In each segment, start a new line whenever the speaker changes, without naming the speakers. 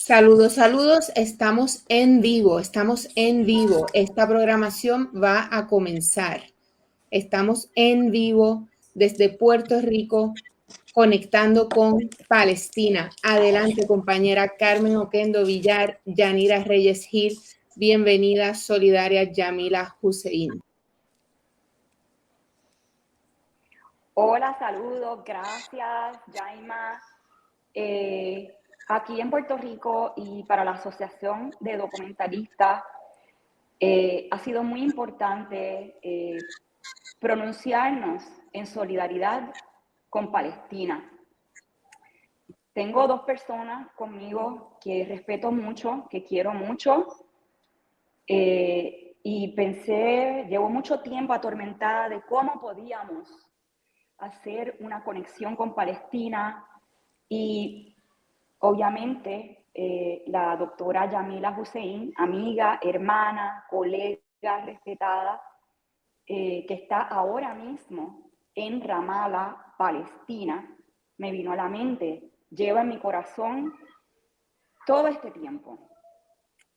Saludos, saludos. Estamos en vivo, estamos en vivo. Esta programación va a comenzar. Estamos en vivo desde Puerto Rico, conectando con Palestina. Adelante, compañera Carmen Oquendo Villar, Yanira Reyes Gil. Bienvenida, solidaria Yamila Hussein.
Hola, saludos, gracias, Yaima. Aquí en Puerto Rico y para la Asociación de Documentalistas ha sido muy importante pronunciarnos en solidaridad con Palestina. Tengo dos personas conmigo que respeto mucho, que quiero mucho, y llevo mucho tiempo atormentada de cómo podíamos hacer una conexión con Palestina y obviamente la doctora Yamila Hussein, amiga, hermana, colega respetada, que está ahora mismo en Ramallah, Palestina, me vino a la mente, lleva en mi corazón todo este tiempo.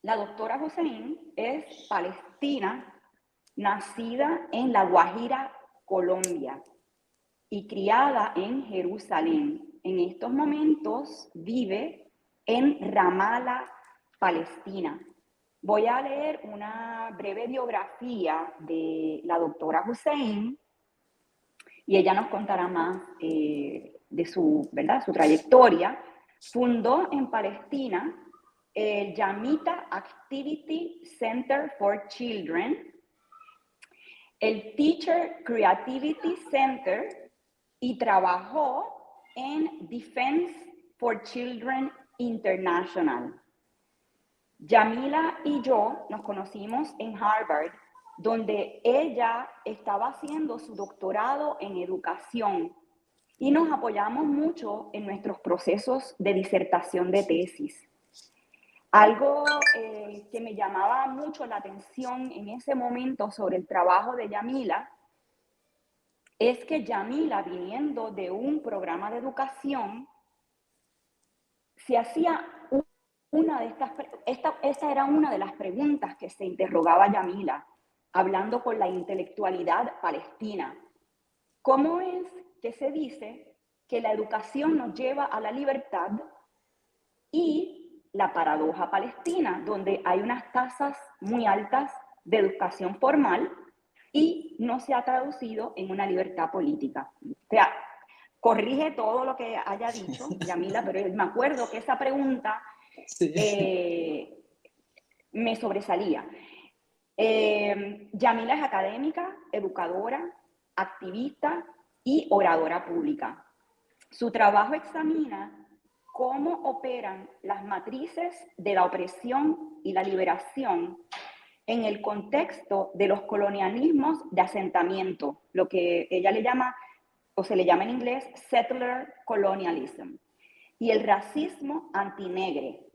La doctora Hussein es palestina, nacida en La Guajira, Colombia, y criada en Jerusalén. En estos momentos vive en Ramallah, Palestina. Voy a leer una breve biografía de la doctora Hussein y ella nos contará más de su trayectoria. Fundó en Palestina el Yamita Activity Center for Children, el Teacher Creativity Center, y trabajó en Defense for Children International. Yamila y yo nos conocimos en Harvard, donde ella estaba haciendo su doctorado en educación y nos apoyamos mucho en nuestros procesos de disertación de tesis. Algo que me llamaba mucho la atención en ese momento sobre el trabajo de Yamila es que Yamila, viniendo de un programa de educación, se hacía esta era una de las preguntas que se interrogaba Yamila, hablando con la intelectualidad palestina. ¿Cómo es que se dice que la educación nos lleva a la libertad y la paradoja palestina, donde hay unas tasas muy altas de educación formal y no se ha traducido en una libertad política? O sea, corrige todo lo que haya dicho Yamila, pero me acuerdo que esa pregunta me sobresalía. Yamila es académica, educadora, activista y oradora pública. Su trabajo examina cómo operan las matrices de la opresión y la liberación en el contexto de los colonialismos de asentamiento, lo que ella le llama, o se le llama en inglés, settler colonialism, y el racismo antinegre.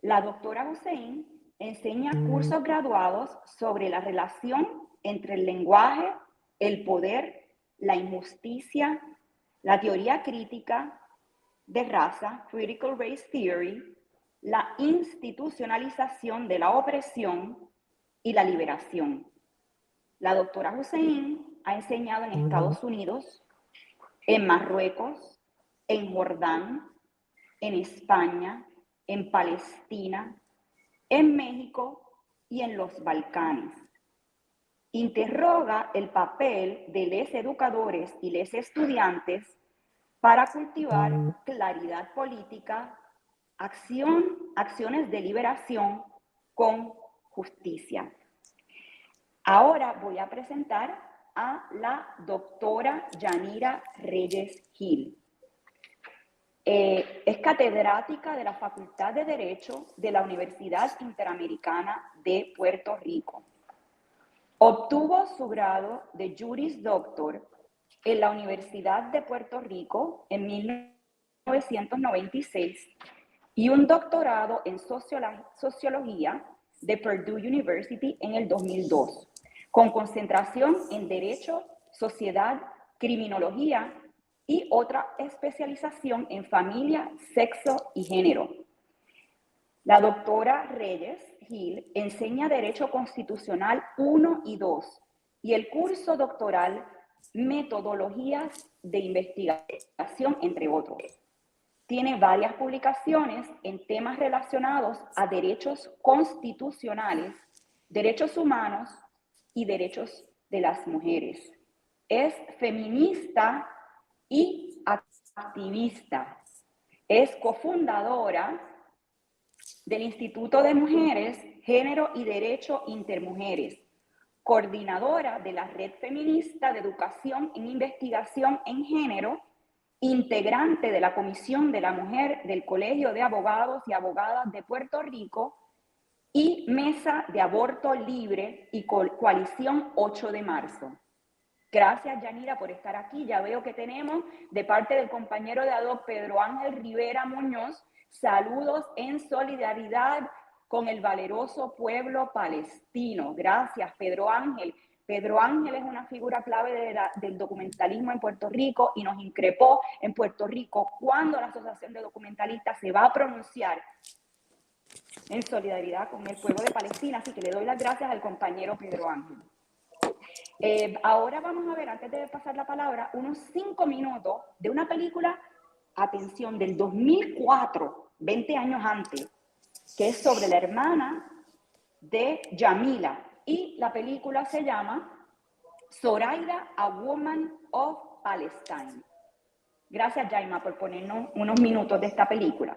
La doctora Hussein enseña cursos graduados sobre la relación entre el lenguaje, el poder, la injusticia, la teoría crítica de raza, Critical Race Theory, la institucionalización de la opresión y la liberación. La doctora Hussein ha enseñado en Estados Unidos, en Marruecos, en Jordán, en España, en Palestina, en México y en los Balcanes. Interroga el papel de los educadores y los estudiantes para cultivar claridad política, acciones de liberación con justicia. Ahora voy a presentar a la doctora Yanira Reyes Gil. Es catedrática de la Facultad de Derecho de la Universidad Interamericana de Puerto Rico. Obtuvo su grado de Juris Doctor en la Universidad de Puerto Rico en 1996 y un doctorado en Sociología de Purdue University en el 2002, con concentración en Derecho, Sociedad, Criminología y otra especialización en Familia, Sexo y Género. La doctora Reyes Gil enseña Derecho Constitucional 1 y 2 y el curso doctoral Metodologías de Investigación, entre otros. Tiene varias publicaciones en temas relacionados a derechos constitucionales, derechos humanos y derechos de las mujeres. Es feminista y activista. Es cofundadora del Instituto de Mujeres, Género y Derecho Intermujeres, coordinadora de la Red Feminista de Educación en Investigación en Género, integrante de la Comisión de la Mujer del Colegio de Abogados y Abogadas de Puerto Rico y Mesa de Aborto Libre y Coalición 8 de Marzo. Gracias, Yanira, por estar aquí. Ya veo que tenemos de parte del compañero de ADOC, Pedro Ángel Rivera Muñoz, saludos en solidaridad con el valeroso pueblo palestino. Gracias, Pedro Ángel. Pedro Ángel es una figura clave del documentalismo en Puerto Rico y nos increpó en Puerto Rico cuando la Asociación de Documentalistas se va a pronunciar en solidaridad con el pueblo de Palestina. Así que le doy las gracias al compañero Pedro Ángel. Ahora vamos a ver, antes de pasar la palabra, unos 5 minutos de una película, atención, del 2004, 20 años antes, que es sobre la hermana de Yamila. Y la película se llama Zoraida, a Woman of Palestine. Gracias, Jaima, por ponernos unos minutos de esta película.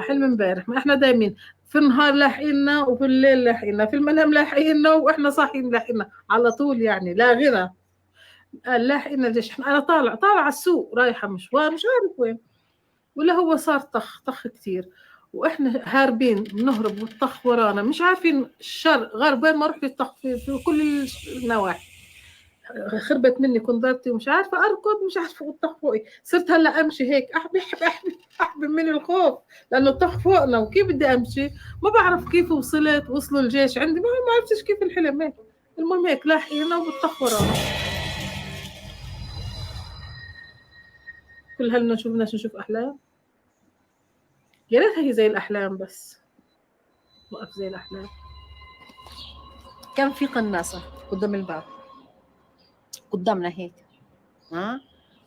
حلم امبارح. ما احنا دايما في النهار لاحقيننا وفي الليل لاحقيننا، في المنام لاحقيننا واحنا صاحيين لاحقيننا على طول، يعني لا غنى. لاحقيننا ليش؟ انا طالع على السوق، رايحه مشوار مش عارف وين، ولا هو صار طخ كتير، واحنا هاربين بنهرب والطخ ورانا، مش عارفين الشر غرب وين ما رحت الطخ في كل النواحي. خربت مني كنضرتي ومش عارفه اركض، مش عارفه الطخ فوقي. صرت هلا امشي هيك احبي من الخوف، لانه الطخ فوقنا وكيف بدي امشي؟ ما بعرف كيف وصلوا الجيش عندي، ما عرفتش كيف الحلم هيك. المهم هيك لاحقينا وبالطخ ورانا. كل هالنا شوفناش نشوف احلام، يا ريتها هي زي الاحلام، بس وقف زي الاحلام.
كان في قناصه قدام الباب قدامنا هيك،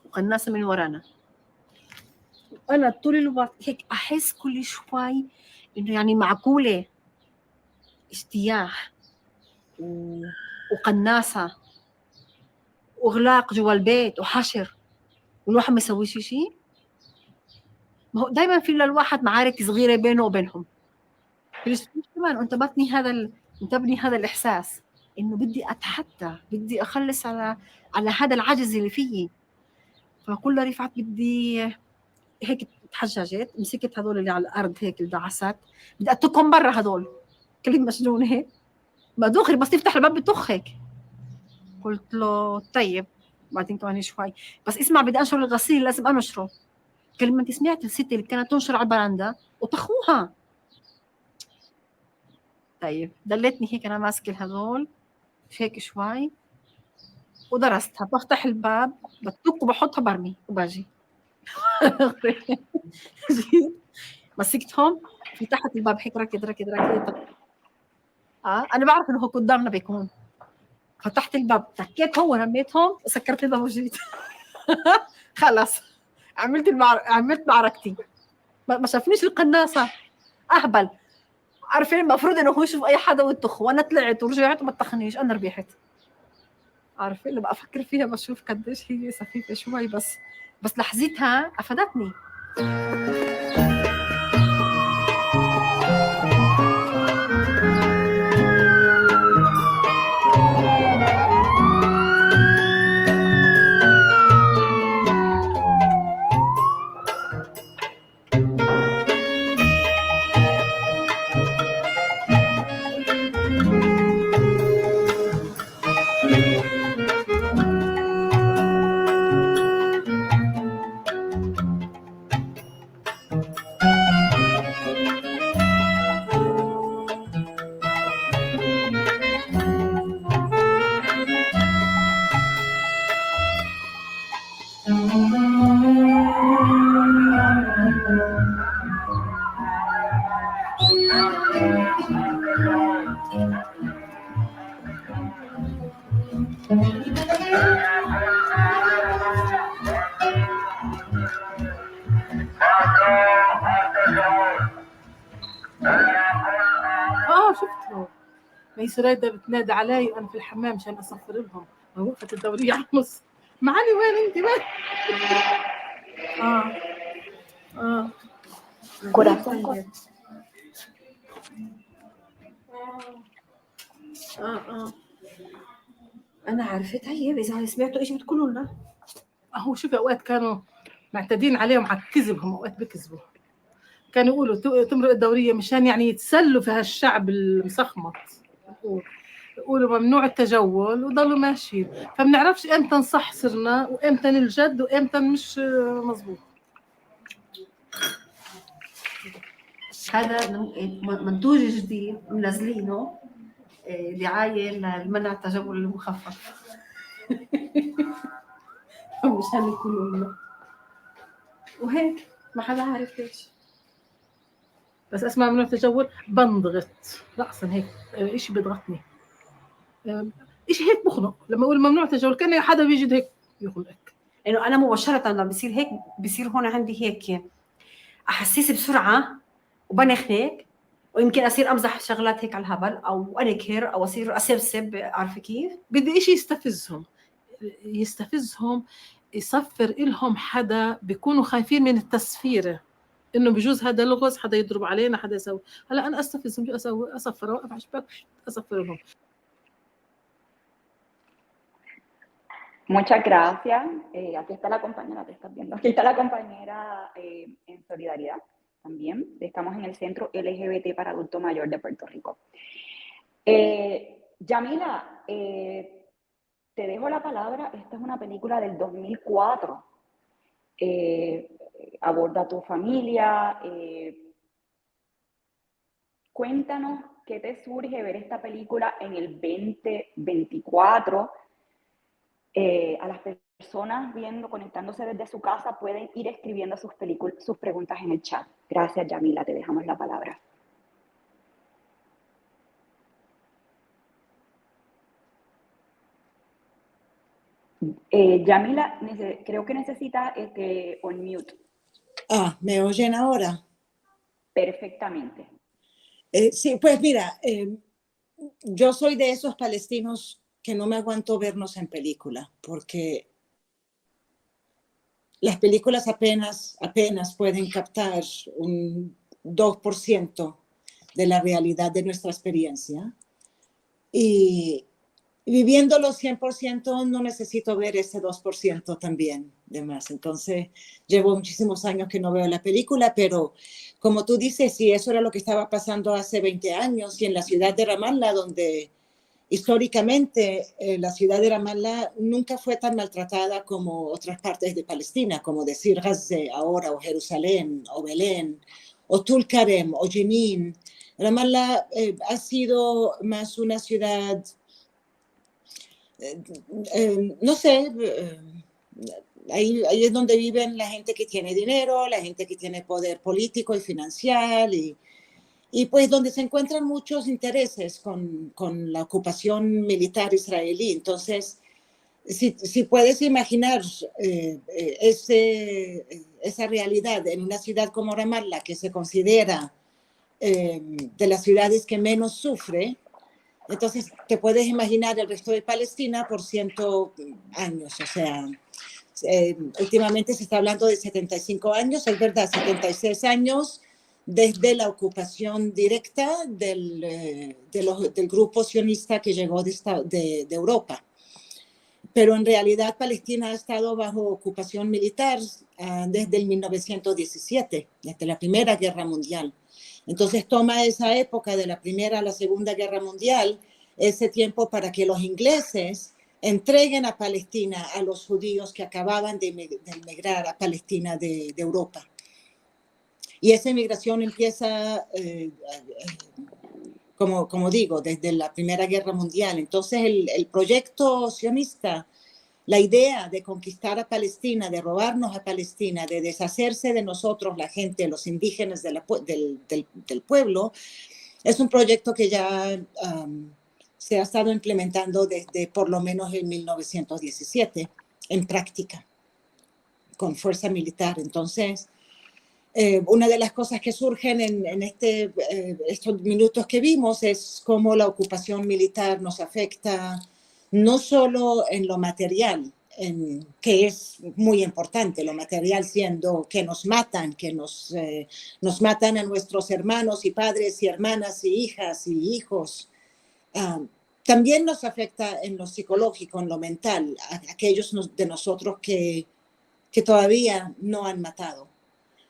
وقناصه من ورانا، وانا طول الوقت هيك احس كل شوي انه يعني معقوله اجتياح وقناصه واغلاق جوا البيت وحشر، والواحد ما يسويش شيء. ما هو دائما في للواحد معارك صغيره بينه وبينهم. كمان انتبني هذا الاحساس انه بدي اتحدى، بدي اخلص على هذا العجز اللي فيي. فكل رفعت بدي هيك تحججت، مسكت هذول اللي على الارض هيك الدعسات، بدي اتركهم برا هذول كلمه مجنونه هيك. ما دغري بس تفتح الباب بتخ هيك. قلت له طيب. بعدين كمان شوي بس اسمع، بدي انشر الغسيل، لازم انشره. كلمه انت سمعت الست اللي كانت تنشر على البراندا وطخوها. طيب دلتني هيك انا ماسكه هذول هيك شوي ودرستها. بفتح الباب بترك وبحطها برمي وباجي. مسكتهم فتحت الباب هيك ركض. انا بعرف انه هو قدامنا بيكون. فتحت الباب تكيت هو رميتهم وسكرت الباب وجيت. خلص عملت معركتي. ما شافنيش القناصه اهبل. عارفين المفروض انه هو يشوف اي حدا ويطخ، وانا طلعت ورجعت وما طخنيش، انا ربحت. عارفين لما افكر فيها بشوف قديش هي سخيفه شوي، بس لحظتها افادتني.
شفته ميسة رايدة بتنادي علي وانا في الحمام عشان اصفر لهم وقفت الدورية على النص. معاني وين انت وين؟
Corazón.
انا عارفه. طيب اذا سمعتوا ايش بتقولوا لنا؟
هو شوفي اوقات كانوا معتادين عليهم على الكذب، هم اوقات بكذبوا. كانوا يقولوا تمرق الدورية مشان يعني يتسلوا في هالشعب المسخمط، يقولوا ممنوع التجول وضلوا ماشيين. فبنعرفش امتى نصح صرنا وامتى الجد وامتى مش مزبوط.
هذا منتوج جديد منزلينه، دعاية لمنع التجول المخفف. مشان يقولوا لنا وهيك ما حدا عارف ليش.
بس اسمع ممنوع التجول بنضغط رأسا هيك، اشي بيضغطني، اشي هيك بخنق لما اقول ممنوع التجول، كان حدا بيجي هيك يخنقك.
انه انا مباشرة لما بصير هيك بصير هون عندي هيك احسس بسرعة وبنخنق، ويمكن اصير امزح شغلات هيك على الهبل او انكر او اصير اسبسب. عارفه كيف؟
بدي اشي يستفزهم يصفر إلهم حدا بيكونوا خايفين من التسفيره، انه بجوز هذا لغز، حدا يضرب علينا، حدا يسوي. هلا انا استفزهم، شو اسوي؟ اصفر، اوقف على الشباك اصفر لهم.
Muchas gracias. Aquí está la compañera, te estás viendo. Aquí está la compañera en Solidaridad también. Estamos en el Centro LGBT para Adulto Mayor de Puerto Rico. Yamila, te dejo la palabra. Esta es una película del 2004. Aborda tu familia. Cuéntanos qué te surge ver esta película en el 2024. A las personas viendo, conectándose desde su casa, pueden ir escribiendo sus preguntas en el chat. Gracias, Yamila, te dejamos la palabra. Yamila, creo que necesita on mute.
¿Me oyen ahora?
Perfectamente.
Sí, pues mira, yo soy de esos palestinos que no me aguanto vernos en película, porque las películas apenas pueden captar un 2% de la realidad de nuestra experiencia. Y viviéndolo 100% no necesito ver ese 2% también de más. Entonces, llevo muchísimos años que no veo la película, pero como tú dices, sí, eso era lo que estaba pasando hace 20 años y en la ciudad de Ramallah, donde históricamente la ciudad de Ramallah nunca fue tan maltratada como otras partes de Palestina, como decir Gaza ahora, o Jerusalén, o Belén, o Tulkarem, o Jenin. Ramallah ha sido más una ciudad, no sé, ahí es donde viven la gente que tiene dinero, la gente que tiene poder político y financiero, y pues donde se encuentran muchos intereses con la ocupación militar israelí. Entonces, si puedes imaginar esa realidad en una ciudad como Ramallah, que se considera de las ciudades que menos sufre, entonces te puedes imaginar el resto de Palestina por 100 años. O sea, últimamente se está hablando de 75 años, es verdad, 76 años desde la ocupación directa del grupo sionista que llegó de Europa. Pero en realidad Palestina ha estado bajo ocupación militar desde el 1917, desde la Primera Guerra Mundial. Entonces toma esa época de la Primera a la Segunda Guerra Mundial, ese tiempo para que los ingleses entreguen a Palestina a los judíos que acababan de emigrar a Palestina de Europa. Y esa inmigración empieza, como digo, desde la Primera Guerra Mundial. Entonces el proyecto sionista La idea de conquistar a Palestina, de robarnos a Palestina, de deshacerse de nosotros, la gente, los indígenas del pueblo, es un proyecto que ya se ha estado implementando desde por lo menos en 1917 en práctica, con fuerza militar. Entonces, una de las cosas que surgen en estos minutos que vimos es cómo la ocupación militar nos afecta no solo en lo material, que es muy importante, lo material siendo que nos matan, que nos matan a nuestros hermanos y padres y hermanas y hijas y hijos. También nos afecta en lo psicológico, en lo mental, a aquellos de nosotros que todavía no han matado.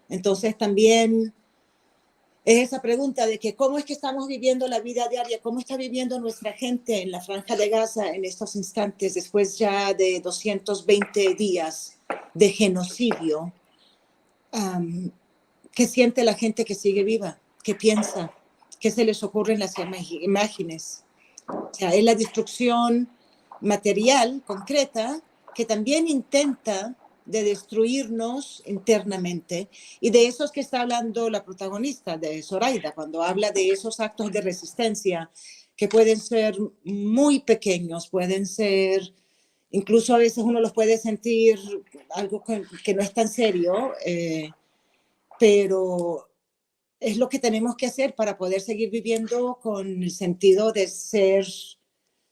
Entonces también es esa pregunta de que cómo es que estamos viviendo la vida diaria, cómo está viviendo nuestra gente en la Franja de Gaza en estos instantes, después ya de 220 días de genocidio. ¿Qué siente la gente que sigue viva? ¿Qué piensa? ¿Qué se les ocurre en las imágenes? O sea, es la destrucción material, concreta, que también intenta de destruirnos internamente, y de esos que está hablando la protagonista de Zoraida, cuando habla de esos actos de resistencia que pueden ser muy pequeños, pueden ser, incluso a veces uno los puede sentir algo que no es tan serio, pero es lo que tenemos que hacer para poder seguir viviendo con el sentido de ser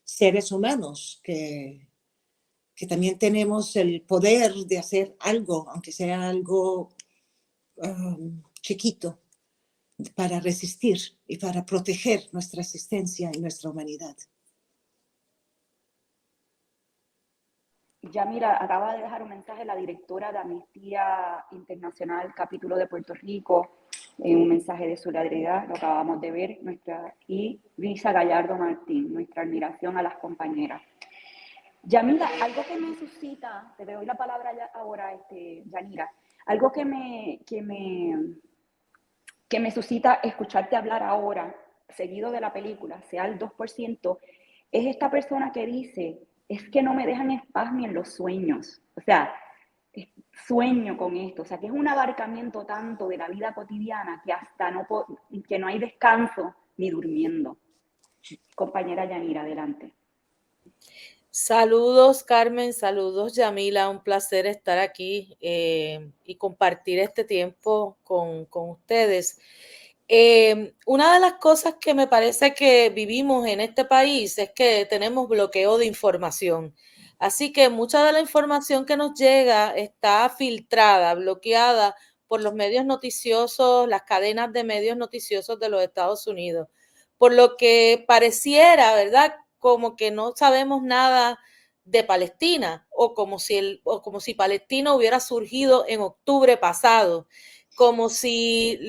seres humanos, que también tenemos el poder de hacer algo, aunque sea algo chiquito, para resistir y para proteger nuestra existencia y nuestra humanidad.
Yamila, acaba de dejar un mensaje la directora de Amnistía Internacional, capítulo de Puerto Rico, un mensaje de solidaridad, lo acabamos de ver, y Luisa Gallardo Martín, nuestra admiración a las compañeras. Yamila, algo que me suscita, te doy la palabra ahora, Yanira, algo que me suscita escucharte hablar ahora, seguido de la película, sea el 2%, es esta persona que dice, es que no me dejan en paz ni en los sueños. O sea, sueño con esto. O sea, que es un abarcamiento tanto de la vida cotidiana que hasta que no hay descanso ni durmiendo. Compañera Yanira, adelante.
Saludos, Carmen, saludos, Yamila, un placer estar aquí y compartir este tiempo con ustedes. Una de las cosas que me parece que vivimos en este país es que tenemos bloqueo de información. Así que mucha de la información que nos llega está filtrada, bloqueada por los medios noticiosos, las cadenas de medios noticiosos de los Estados Unidos. Por lo que pareciera, ¿verdad?, como que no sabemos nada de Palestina o como si Palestina hubiera surgido en octubre pasado, como si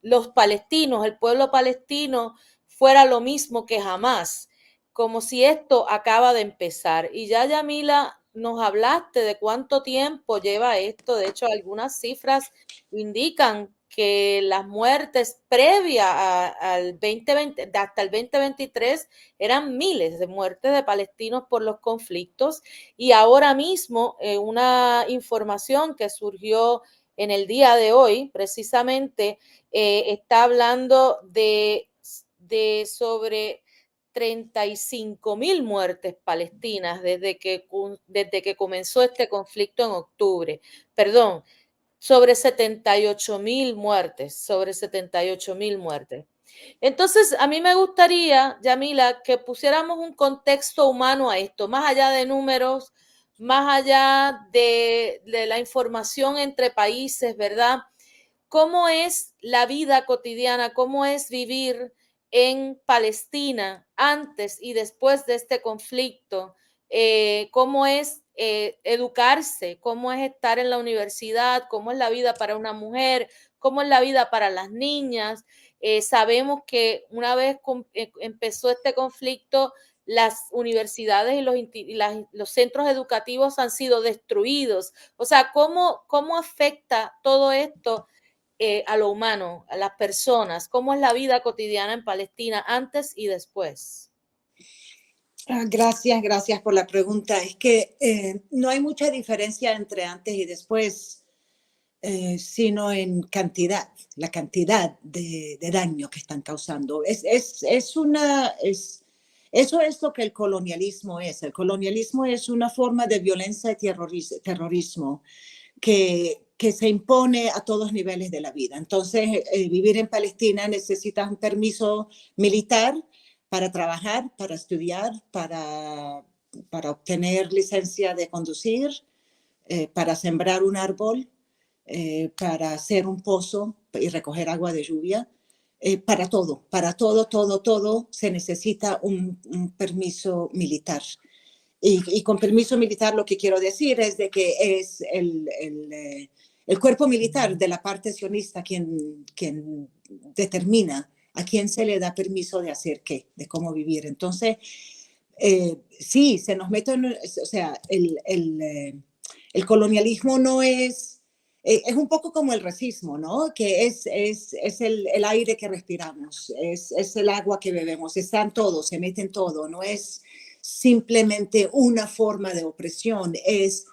los palestinos, el pueblo palestino fuera lo mismo que Hamás, como si esto acaba de empezar. Y ya, Yamila, nos hablaste de cuánto tiempo lleva esto. De hecho, algunas cifras indican que las muertes previas al 2020, hasta el 2023, eran miles de muertes de palestinos por los conflictos. Y ahora mismo, una información que surgió en el día de hoy, precisamente, está hablando de sobre 35,000 muertes palestinas desde que comenzó este conflicto en octubre. Perdón, sobre 78,000 muertes, sobre 78,000 muertes. Entonces, a mí me gustaría, Yamila, que pusiéramos un contexto humano a esto, más allá de números, más allá de la información entre países, ¿verdad? ¿Cómo es la vida cotidiana? ¿Cómo es vivir en Palestina antes y después de este conflicto? ¿Cómo es educarse? ¿Cómo es estar en la universidad? ¿Cómo es la vida para una mujer? ¿Cómo es la vida para las niñas? Sabemos que una vez empezó este conflicto, las universidades y los centros educativos han sido destruidos. O sea, ¿cómo afecta todo esto a lo humano, a las personas? ¿Cómo es la vida cotidiana en Palestina antes y después?
Gracias por la pregunta. Es que no hay mucha diferencia entre antes y después, sino en cantidad, la cantidad de daño que están causando. Eso es lo que el colonialismo es. El colonialismo es una forma de violencia y terrorismo que se impone a todos niveles de la vida. Entonces, vivir en Palestina necesitas un permiso militar para trabajar, para estudiar, para obtener licencia de conducir, para sembrar un árbol, para hacer un pozo y recoger agua de lluvia. Para todo se necesita un permiso militar. Y con permiso militar lo que quiero decir es de que es el cuerpo militar de la parte sionista quien determina a quién se le da permiso de hacer qué, de cómo vivir. Entonces, sí, se nos mete, o sea, el colonialismo no es un poco como el racismo, ¿no? Que es el aire que respiramos, es el agua que bebemos, está en todo, se mete en todo, no es simplemente una forma de opresión, es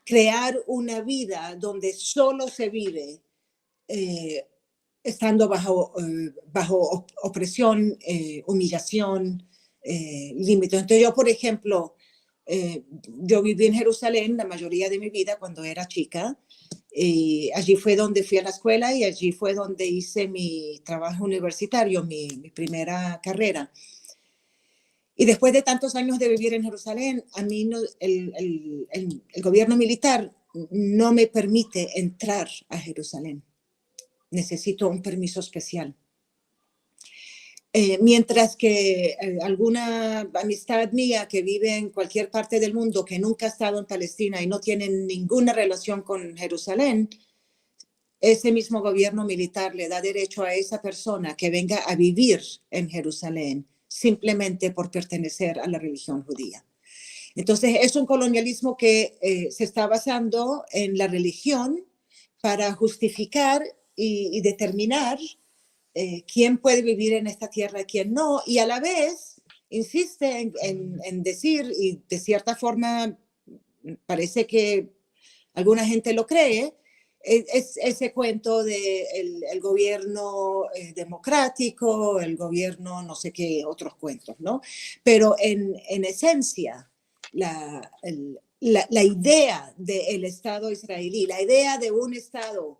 crear una vida donde solo se vive estando bajo opresión, humillación, límites. Entonces yo, por ejemplo, yo viví en Jerusalén la mayoría de mi vida cuando era chica. Allí fue donde fui a la escuela y allí fue donde hice mi trabajo universitario, mi primera carrera. Y después de tantos años de vivir en Jerusalén, a mí el gobierno militar no me permite entrar a Jerusalén. Necesito un permiso especial. Mientras que alguna amistad mía que vive en cualquier parte del mundo, que nunca ha estado en Palestina y no tiene ninguna relación con Jerusalén, ese mismo gobierno militar le da derecho a esa persona que venga a vivir en Jerusalén simplemente por pertenecer a la religión judía. Entonces, es un colonialismo que se está basando en la religión para justificar y determinar quién puede vivir en esta tierra y quién no, y a la vez insiste en decir, y de cierta forma parece que alguna gente lo cree, es ese cuento de el gobierno democrático, el gobierno no sé qué, otros cuentos, ¿no? Pero en esencia, la idea del Estado israelí, la idea de un Estado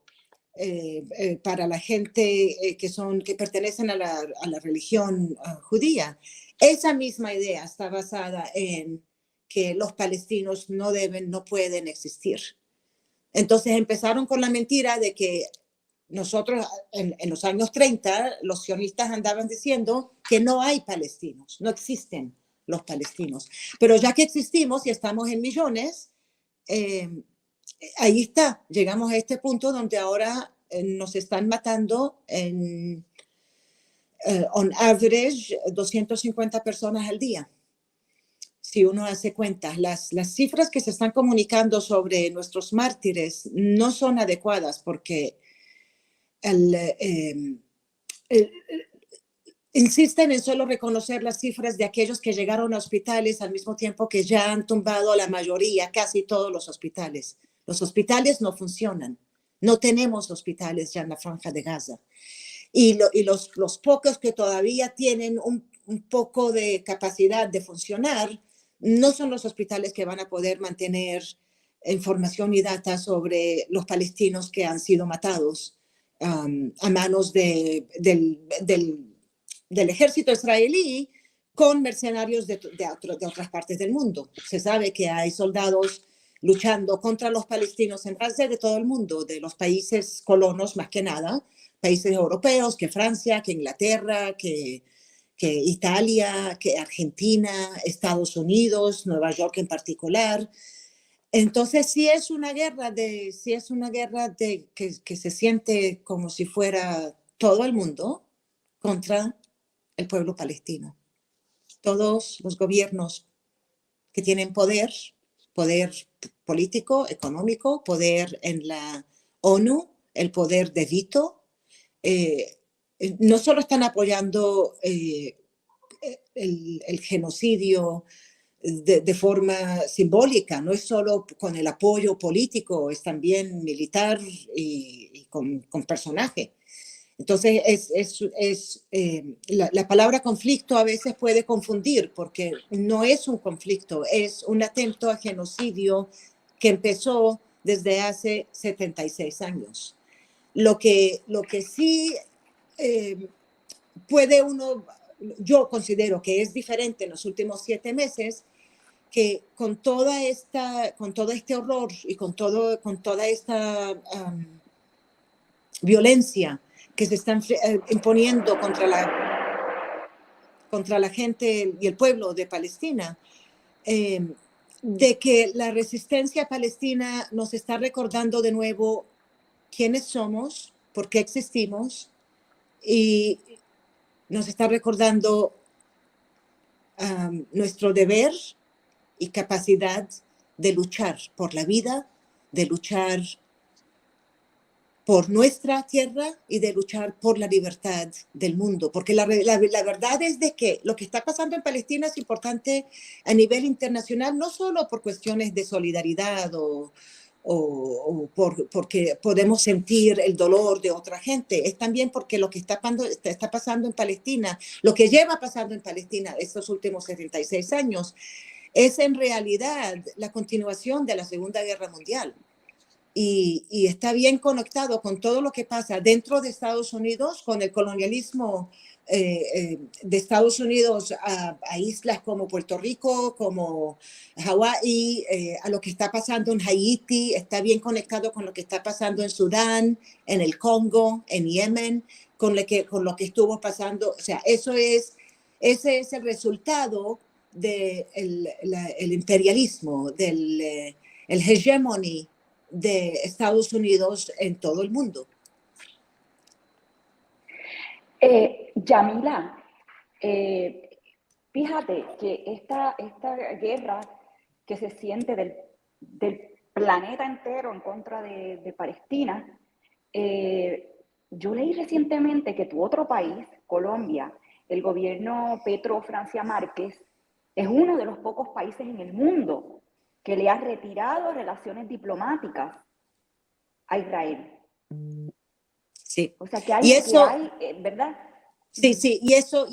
para la gente que pertenecen a la religión judía, esa misma idea está basada en que los palestinos no pueden existir. Entonces empezaron con la mentira de que nosotros en los años 30 los sionistas andaban diciendo que no hay palestinos, no existen los palestinos. Pero ya que existimos y estamos en millones, ahí está, llegamos a este punto donde ahora nos están matando on average 250 personas al día. Si uno hace cuentas, las cifras que se están comunicando sobre nuestros mártires no son adecuadas porque insisten en solo reconocer las cifras de aquellos que llegaron a hospitales al mismo tiempo que ya han tumbado la mayoría, casi todos los hospitales. Los hospitales no funcionan. No tenemos hospitales ya en la Franja de Gaza. Y los pocos que todavía tienen un poco de capacidad de funcionar no son los hospitales que van a poder mantener información y data sobre los palestinos que han sido matados a manos del ejército israelí con mercenarios de otras partes del mundo. Se sabe que hay soldados luchando contra los palestinos en Gaza de todo el mundo, de los países colonos más que nada, países europeos, que Francia, que Inglaterra, que Italia, que Argentina, Estados Unidos, Nueva York en particular. Entonces sí es una guerra que se siente como si fuera todo el mundo contra el pueblo palestino. Todos los gobiernos que tienen poder político, económico, poder en la ONU, el poder de veto, no solo están apoyando el genocidio de forma simbólica, no es solo con el apoyo político, es también militar y con personaje. Entonces, la palabra conflicto a veces puede confundir, porque no es un conflicto, es un atento a genocidio que empezó desde hace 76 años. Lo que sí puede uno, yo considero que es diferente en los últimos 7 meses, que con todo este horror y con toda esta violencia que se están imponiendo contra la gente y el pueblo de Palestina, de que la resistencia palestina nos está recordando de nuevo quiénes somos, por qué existimos, y nos está recordando nuestro deber y capacidad de luchar por la vida, de luchar por nuestra tierra y de luchar por la libertad del mundo. Porque la verdad es de que lo que está pasando en Palestina es importante a nivel internacional, no solo por cuestiones de solidaridad o porque podemos sentir el dolor de otra gente, es también porque lo que está pasando en Palestina, lo que lleva pasando en Palestina estos últimos 76 años, es en realidad la continuación de la Segunda Guerra Mundial. Y está bien conectado con todo lo que pasa dentro de Estados Unidos, con el colonialismo de Estados Unidos a islas como Puerto Rico, como Hawái, a lo que está pasando en Haití, está bien conectado con lo que está pasando en Sudán, en el Congo, en Yemen, con lo que estuvo pasando. O sea, ese es el resultado del imperialismo, el hegemony de Estados Unidos en todo el mundo.
Yamila, fíjate que esta guerra que se siente del planeta entero en contra de Palestina, yo leí recientemente que tu otro país, Colombia, el gobierno Petro Francia Márquez, es uno de los pocos países en el mundo que le ha retirado relaciones diplomáticas a Israel.
Sí.
O sea, que hay,
y eso,
¿verdad?
Sí, sí, y eso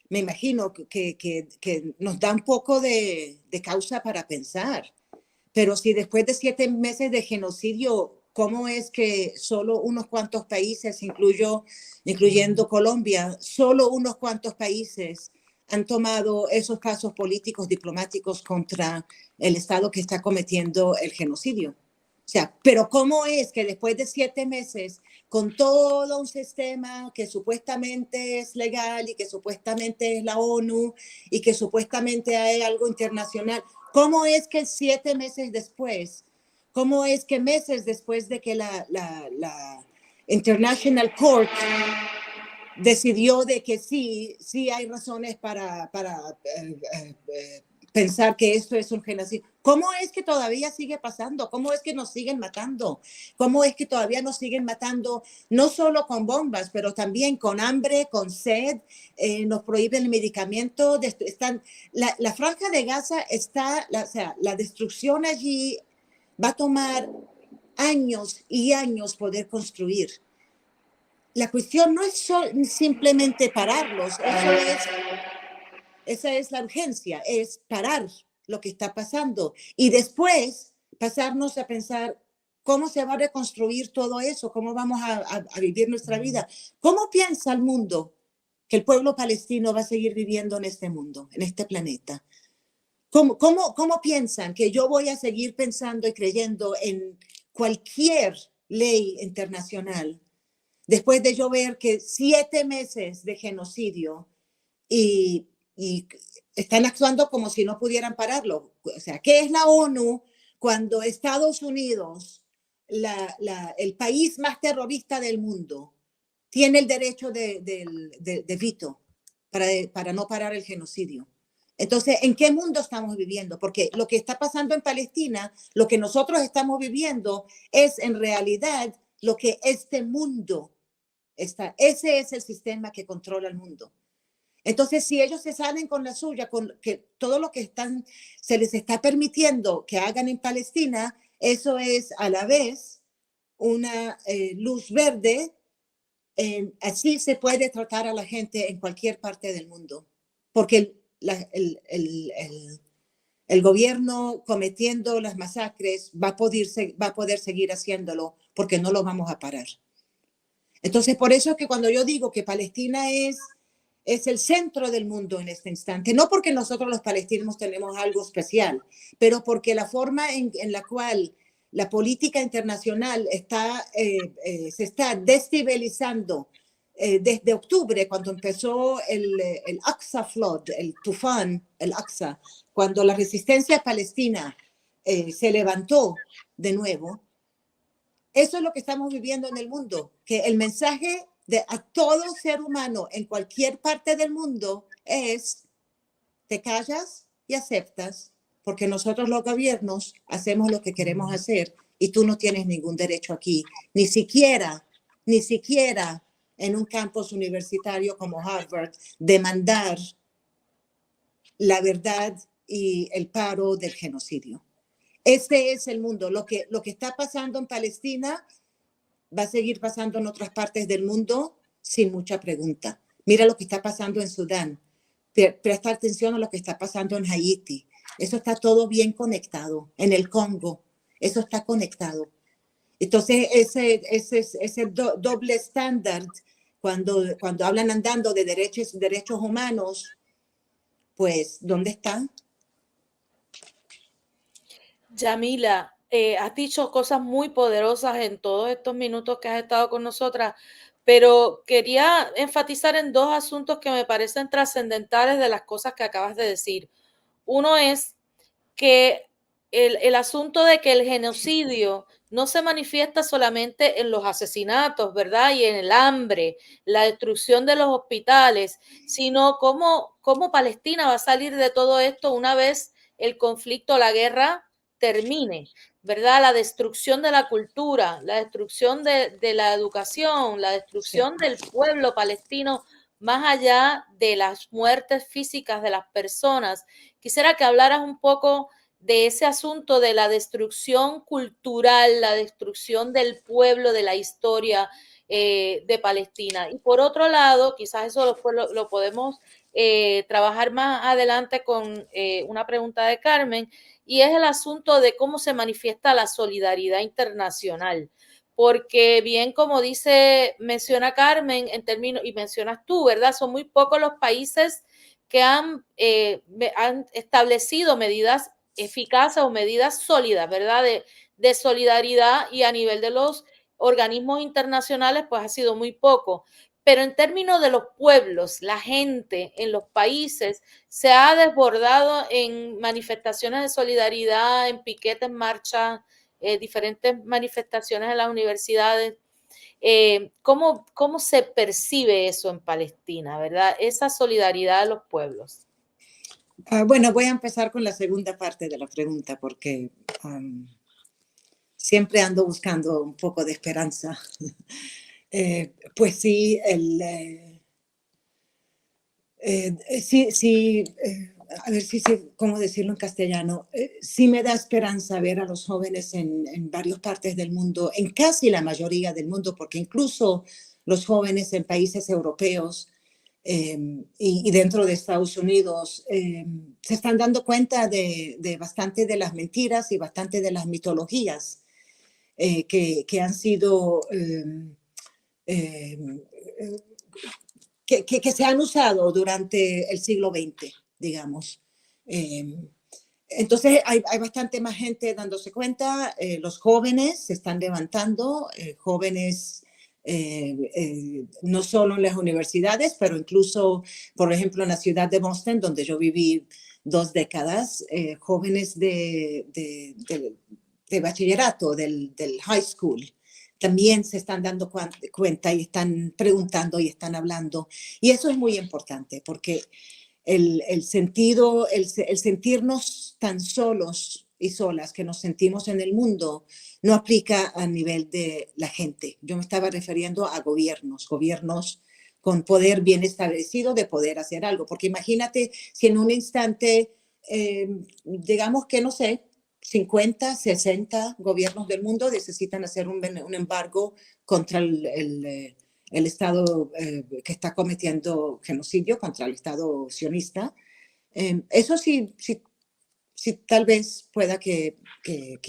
me imagino que nos da un poco de causa para pensar. Pero si después de 7 meses de genocidio, ¿cómo es que solo unos cuantos países, incluyendo Colombia, solo unos cuantos países han tomado esos pasos políticos, diplomáticos contra el Estado que está cometiendo el genocidio? O sea, pero ¿cómo es que después de 7 meses, con todo un sistema que supuestamente es legal y que supuestamente es la ONU y que supuestamente hay algo internacional, cómo es que 7 meses después, cómo es que meses después de que la International Court decidió de que sí hay razones para pensar que esto es un genocidio? ¿Cómo es que todavía sigue pasando? ¿Cómo es que nos siguen matando? ¿Cómo es que todavía nos siguen matando no solo con bombas, pero también con hambre, con sed? Nos prohíben el medicamento. La franja de Gaza está, la destrucción allí va a tomar años y años poder construir. La cuestión no es simplemente pararlos, esa es la urgencia, es parar lo que está pasando y después pasarnos a pensar cómo se va a reconstruir todo eso, cómo vamos a vivir nuestra vida. ¿Cómo piensa el mundo que el pueblo palestino va a seguir viviendo en este mundo, en este planeta? ¿Cómo piensan que yo voy a seguir pensando y creyendo en cualquier ley internacional después de yo ver que 7 meses de genocidio y están actuando como si no pudieran pararlo? O sea, ¿qué es la ONU cuando Estados Unidos, el país más terrorista del mundo, tiene el derecho de veto para no parar el genocidio? Entonces, ¿en qué mundo estamos viviendo? Porque lo que está pasando en Palestina, lo que nosotros estamos viviendo, es en realidad lo que este mundo Ese es el sistema que controla el mundo. Entonces, si ellos se salen con la suya, con que todo lo que se les está permitiendo que hagan en Palestina, eso es a la vez una luz verde. Así se puede tratar a la gente en cualquier parte del mundo, porque el gobierno cometiendo las masacres va a poder seguir haciéndolo, porque no lo vamos a parar. Entonces, por eso es que cuando yo digo que Palestina es el centro del mundo en este instante, no porque nosotros los palestinos tenemos algo especial, pero porque la forma en la cual la política internacional se está destabilizando desde octubre, cuando empezó el Aqsa Flood, el tufán, el Aqsa, cuando la resistencia palestina se levantó de nuevo. Eso es lo que estamos viviendo en el mundo, que el mensaje a todo ser humano en cualquier parte del mundo es: te callas y aceptas, porque nosotros los gobiernos hacemos lo que queremos hacer y tú no tienes ningún derecho aquí, ni siquiera en un campus universitario como Harvard, demandar la verdad y el paro del genocidio. Este es el mundo. Lo que está pasando en Palestina va a seguir pasando en otras partes del mundo sin mucha pregunta. Mira lo que está pasando en Sudán. Presta atención a lo que está pasando en Haití. Eso está todo bien conectado. En el Congo, eso está conectado. Entonces, ese doble estándar, cuando hablan andando de derechos humanos, pues, ¿dónde está?
Yamila, has dicho cosas muy poderosas en todos estos minutos que has estado con nosotras, pero quería enfatizar en dos asuntos que me parecen trascendentales de las cosas que acabas de decir. Uno es que el asunto de que el genocidio no se manifiesta solamente en los asesinatos, ¿verdad? Y en el hambre, la destrucción de los hospitales, sino cómo Palestina va a salir de todo esto una vez el conflicto, la guerra termine, ¿verdad? La destrucción de la cultura, la destrucción de la educación, la destrucción del pueblo palestino, más allá de las muertes físicas de las personas. Quisiera que hablaras un poco de ese asunto de la destrucción cultural, la destrucción del pueblo, de la historia de Palestina. Y por otro lado, quizás eso lo podemos trabajar más adelante con una pregunta de Carmen, y es el asunto de cómo se manifiesta la solidaridad internacional. Porque bien, como menciona Carmen en términos, y mencionas tú, ¿verdad? Son muy pocos los países que han establecido medidas eficaces o medidas sólidas, ¿verdad? De solidaridad, y a nivel de los organismos internacionales, pues ha sido muy poco. Pero en términos de los pueblos, la gente en los países se ha desbordado en manifestaciones de solidaridad, en piquetes, marchas, diferentes manifestaciones en las universidades. ¿Cómo se percibe eso en Palestina, verdad? Esa solidaridad de los pueblos.
Bueno, voy a empezar con la segunda parte de la pregunta, porque siempre ando buscando un poco de esperanza. Pues sí, a ver cómo decirlo en castellano, sí me da esperanza ver a los jóvenes en varias partes del mundo, en casi la mayoría del mundo, porque incluso los jóvenes en países europeos y dentro de Estados Unidos se están dando cuenta de bastante de las mentiras y bastante de las mitologías que han sido... que se han usado durante el siglo XX, digamos. Entonces hay bastante más gente dándose cuenta, los jóvenes se están levantando, jóvenes no solo en las universidades, pero incluso, por ejemplo, en la ciudad de Boston, donde yo viví 2 décadas, jóvenes de bachillerato, del high school, también se están dando cuenta y están preguntando y están hablando. Y eso es muy importante, porque el sentirnos tan solos y solas que nos sentimos en el mundo no aplica a nivel de la gente. Yo me estaba refiriendo a gobiernos con poder bien establecido de poder hacer algo. Porque imagínate si en un instante, digamos que, no sé, 50, 60 gobiernos del mundo necesitan hacer un embargo contra el Estado que está cometiendo genocidio, contra el Estado sionista. Eso sí, tal vez pueda que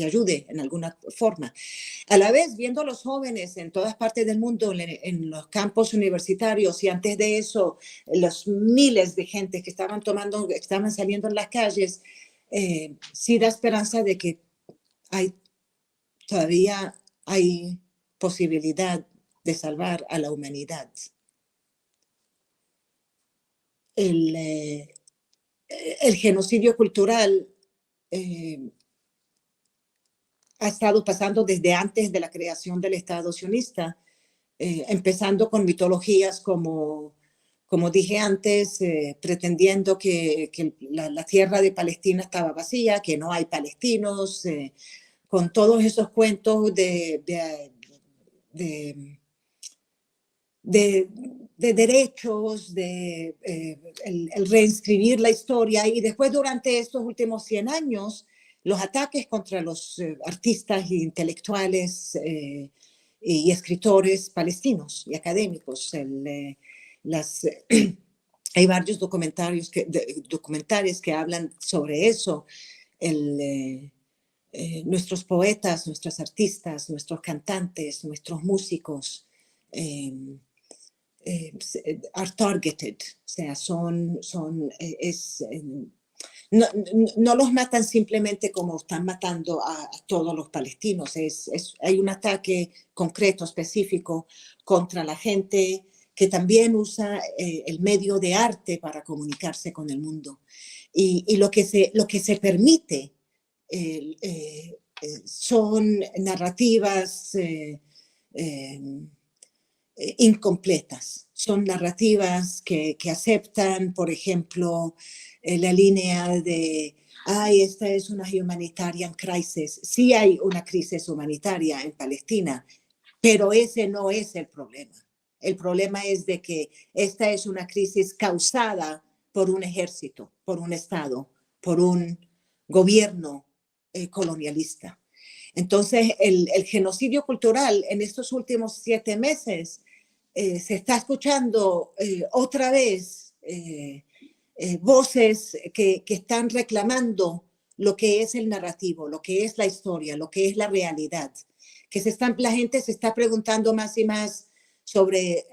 ayude en alguna forma. A la vez, viendo a los jóvenes en todas partes del mundo, en los campos universitarios, y antes de eso, los miles de gente que estaban saliendo en las calles, sí da esperanza de que todavía hay posibilidad de salvar a la humanidad. El genocidio cultural ha estado pasando desde antes de la creación del Estado sionista, empezando con mitologías como dije antes, pretendiendo que la tierra de Palestina estaba vacía, que no hay palestinos, con todos esos cuentos de derechos, el reinscribir la historia. Y después, durante estos últimos 100 años, los ataques contra los artistas e intelectuales y escritores palestinos y académicos. Hay varios documentales que hablan sobre eso. Nuestros poetas, nuestros artistas, nuestros cantantes, nuestros músicos are targeted, o sea, no los matan simplemente como están matando a todos los palestinos. Hay un ataque concreto, específico, contra la gente que también usa el medio de arte para comunicarse con el mundo. Y lo que se permite son narrativas incompletas. Son narrativas que aceptan, por ejemplo, la línea de esta es una humanitarian crisis. Sí hay una crisis humanitaria en Palestina, pero ese no es el problema. El problema es de que esta es una crisis causada por un ejército, por un Estado, por un gobierno colonialista. Entonces, el genocidio cultural en estos últimos 7 meses se está escuchando otra vez voces que están reclamando lo que es el narrativo, lo que es la historia, lo que es la realidad. La gente se está preguntando más y más sobre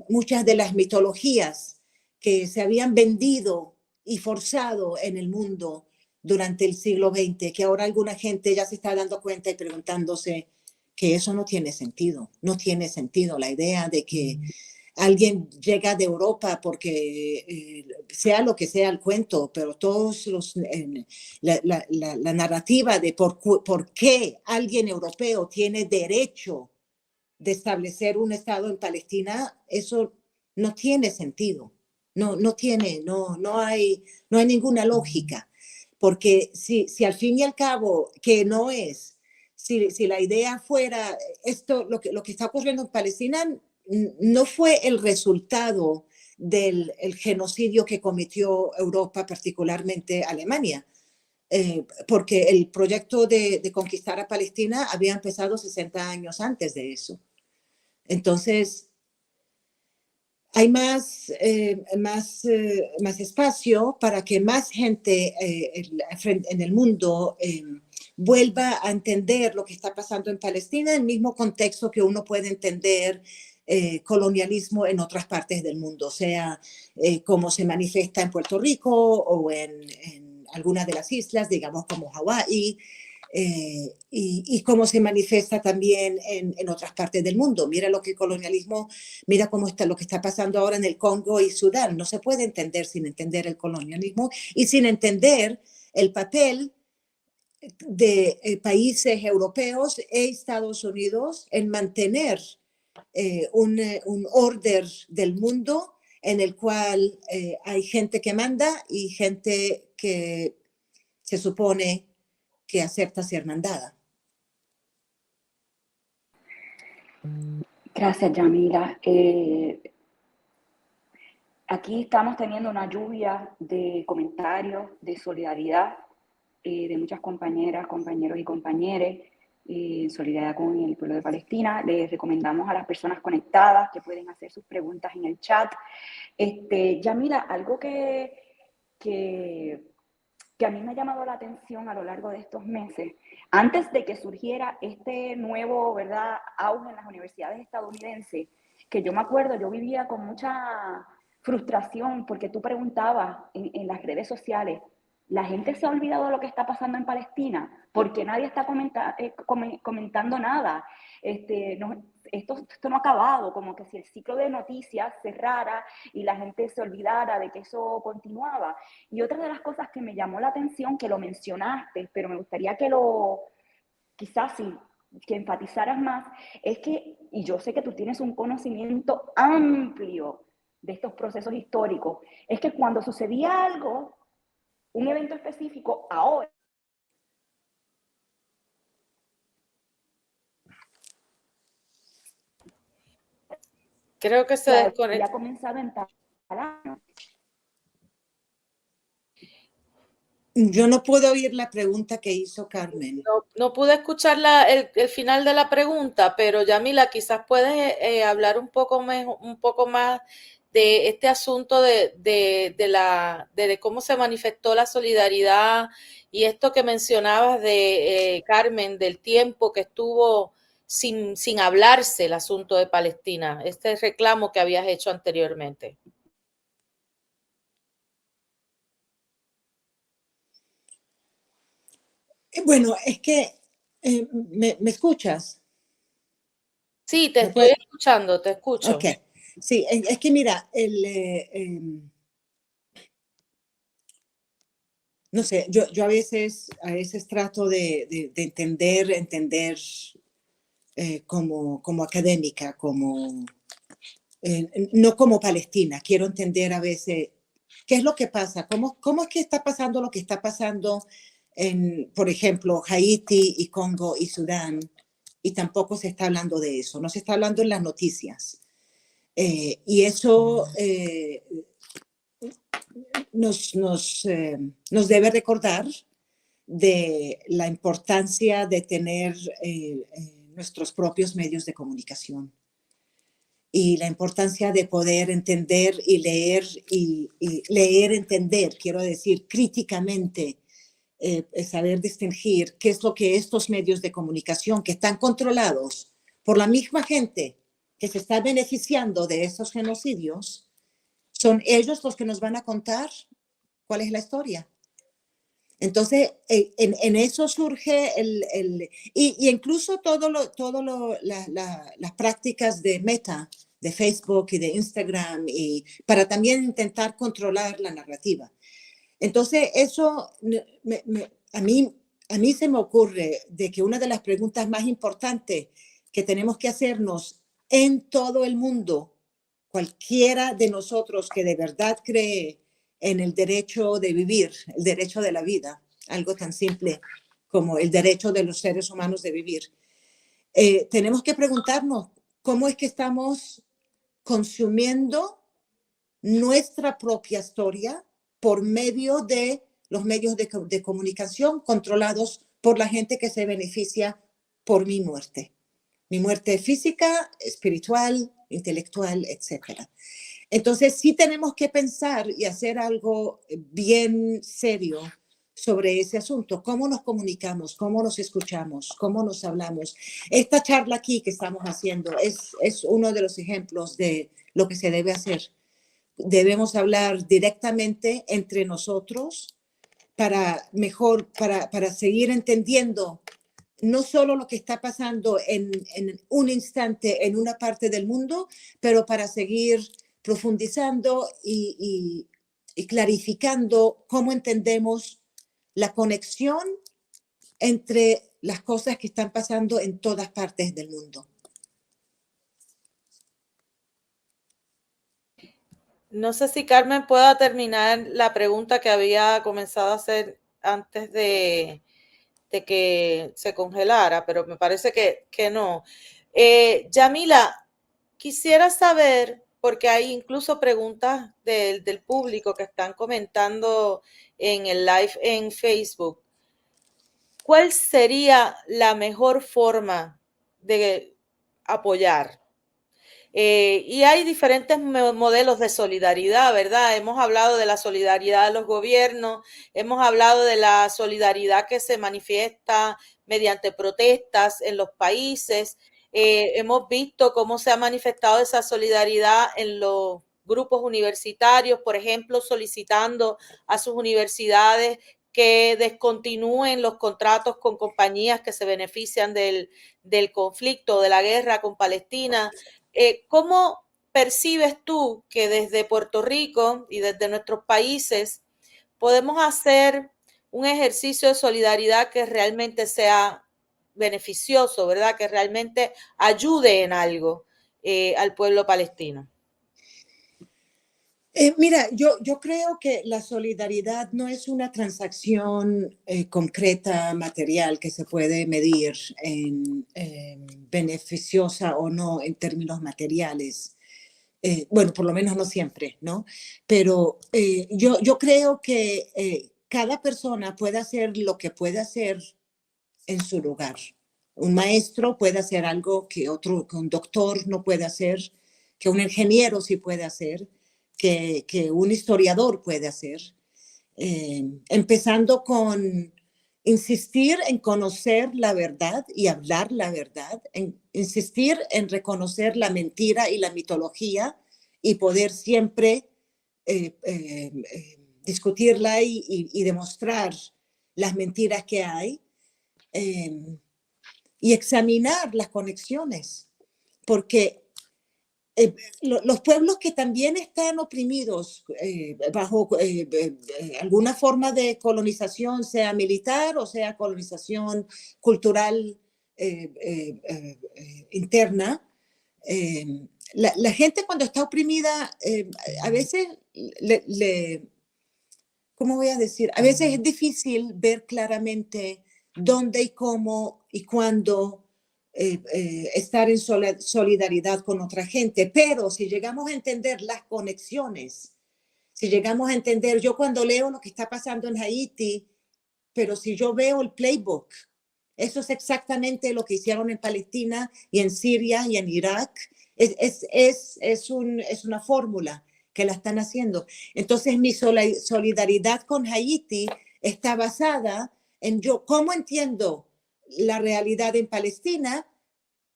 muchas de las mitologías que se habían vendido y forzado en el mundo durante el siglo XX, que ahora alguna gente ya se está dando cuenta y preguntándose que eso no tiene sentido. No tiene sentido la idea de que alguien llega de Europa porque sea lo que sea el cuento, pero todos la narrativa de por qué alguien europeo tiene derecho de establecer un Estado en Palestina, eso no tiene sentido. No hay ninguna lógica. Porque si al fin y al cabo, que no es, si la idea fuera esto, lo que está ocurriendo en Palestina no fue el resultado del genocidio que cometió Europa, particularmente Alemania, porque el proyecto de conquistar a Palestina había empezado 60 años antes de eso. Entonces, hay más espacio para que más gente en el mundo vuelva a entender lo que está pasando en Palestina, en el mismo contexto que uno puede entender colonialismo en otras partes del mundo, sea como se manifiesta en Puerto Rico o en algunas de las islas, digamos como Hawái, y cómo se manifiesta también en otras partes del mundo. Mira lo que el colonialismo, mira cómo está lo que está pasando ahora en el Congo y Sudán. No se puede entender sin entender el colonialismo y sin entender el papel de países europeos e Estados Unidos en mantener un orden del mundo en el cual hay gente que manda y gente que se supone que acepta ser mandada.
Gracias, Yamila. Aquí estamos teniendo una lluvia de comentarios, de solidaridad de muchas compañeras, compañeros y compañeras en solidaridad con el pueblo de Palestina. Les recomendamos a las personas conectadas que pueden hacer sus preguntas en el chat. Yamila, algo que a mí me ha llamado la atención a lo largo de estos meses, antes de que surgiera este nuevo, ¿verdad?, auge en las universidades estadounidenses, que yo me acuerdo, yo vivía con mucha frustración porque tú preguntabas en las redes sociales, ¿la gente se ha olvidado de lo que está pasando en Palestina? Porque nadie está comentando nada. Esto no ha acabado, como que si el ciclo de noticias cerrara y la gente se olvidara de que eso continuaba. Y otra de las cosas que me llamó la atención, que lo mencionaste, pero me gustaría que quizás sí, que enfatizaras más, es que, y yo sé que tú tienes un conocimiento amplio de estos procesos históricos, es que cuando sucedía algo, un evento específico, ahora
Creo que se desconectó.
había comenzado en tal año.
Yo no puedo oír la pregunta que hizo Carmen.
No pude escuchar el final de la pregunta, pero Yamila, quizás puedes hablar un poco más de este asunto de cómo se manifestó la solidaridad y esto que mencionabas de Carmen, del tiempo que estuvo sin hablarse el asunto de Palestina, este reclamo que habías hecho anteriormente.
Bueno, es que, ¿me escuchas?
Sí, te estoy escuchando, te escucho.
Ok, sí, es que mira, no sé, yo a veces trato de entender como académica, no como palestina, quiero entender a veces qué es lo que pasa, cómo es que está pasando lo que está pasando en, por ejemplo, Haití y Congo y Sudán, y tampoco se está hablando de eso, no se está hablando en las noticias. Y eso nos debe recordar de la importancia de tener nuestros propios medios de comunicación y la importancia de poder entender y leer, entender, quiero decir, críticamente, saber distinguir qué es lo que estos medios de comunicación que están controlados por la misma gente que se está beneficiando de esos genocidios, son ellos los que nos van a contar cuál es la historia. Entonces, en eso surge y incluso las prácticas de Meta, de Facebook y de Instagram, y para también intentar controlar la narrativa. Entonces, eso a mí se me ocurre de que una de las preguntas más importantes que tenemos que hacernos en todo el mundo, cualquiera de nosotros que de verdad cree en el derecho de vivir, el derecho de la vida, algo tan simple como el derecho de los seres humanos de vivir, tenemos que preguntarnos cómo es que estamos consumiendo nuestra propia historia por medio de los medios de comunicación controlados por la gente que se beneficia por mi muerte física, espiritual, intelectual, etc. Entonces, sí tenemos que pensar y hacer algo bien serio sobre ese asunto. ¿Cómo nos comunicamos? ¿Cómo nos escuchamos? ¿Cómo nos hablamos? Esta charla aquí que estamos haciendo es uno de los ejemplos de lo que se debe hacer. Debemos hablar directamente entre nosotros para seguir entendiendo no solo lo que está pasando en un instante en una parte del mundo, pero para seguir profundizando y clarificando cómo entendemos la conexión entre las cosas que están pasando en todas partes del mundo.
No sé si Carmen pueda terminar la pregunta que había comenzado a hacer antes de de que se congelara, pero me parece que no. Yamila, quisiera saber, porque hay incluso preguntas del público que están comentando en el live en Facebook. ¿Cuál sería la mejor forma de apoyar? Y hay diferentes modelos de solidaridad, ¿verdad? Hemos hablado de la solidaridad de los gobiernos, hemos hablado de la solidaridad que se manifiesta mediante protestas en los países. Hemos visto cómo se ha manifestado esa solidaridad en los grupos universitarios, por ejemplo, solicitando a sus universidades que descontinúen los contratos con compañías que se benefician del conflicto, de la guerra con Palestina. ¿Cómo percibes tú que desde Puerto Rico y desde nuestros países podemos hacer un ejercicio de solidaridad que realmente sea beneficioso, ¿verdad? Que realmente ayude en algo al pueblo palestino?
Mira, yo creo que la solidaridad no es una transacción concreta, material, que se puede medir en beneficiosa o no en términos materiales. Bueno, por lo menos no siempre, ¿no? Pero yo creo que cada persona puede hacer lo que puede hacer en su lugar. Un maestro puede hacer algo que un doctor no puede hacer, que un ingeniero sí puede hacer, que un historiador puede hacer, empezando con insistir en conocer la verdad y hablar la verdad, insistir en reconocer la mentira y la mitología y poder siempre discutirla y demostrar las mentiras que hay, y examinar las conexiones, porque los pueblos que también están oprimidos bajo alguna forma de colonización, sea militar o sea colonización cultural interna, la gente cuando está oprimida a veces ¿cómo voy a decir? A veces es difícil ver claramente dónde y cómo y cuándo estar en solidaridad con otra gente. Pero si llegamos a entender las conexiones, si llegamos a entender, yo cuando leo lo que está pasando en Haití, pero si yo veo el playbook, eso es exactamente lo que hicieron en Palestina y en Siria y en Irak. Es una fórmula que la están haciendo. Entonces mi solidaridad con Haití está basada en yo cómo entiendo la realidad en Palestina,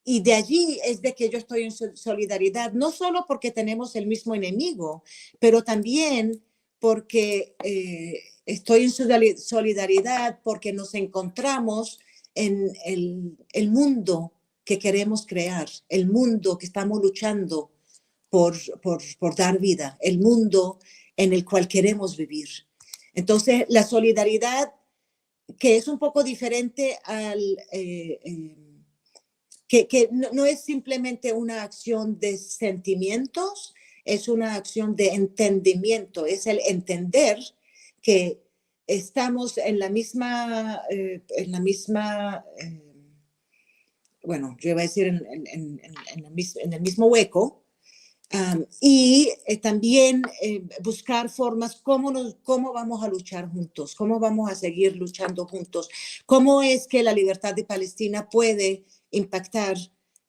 y de allí es de que yo estoy en solidaridad, no solo porque tenemos el mismo enemigo, pero también porque estoy en solidaridad porque nos encontramos en el mundo que queremos crear, el mundo que estamos luchando por dar vida, el mundo en el cual queremos vivir. Entonces, la solidaridad, que es un poco diferente al... que no es simplemente una acción de sentimientos, es una acción de entendimiento, es el entender que estamos en la misma, bueno, yo iba a decir en el mismo hueco, y también buscar formas cómo vamos a luchar juntos, cómo vamos a seguir luchando juntos, cómo es que la libertad de Palestina puede impactar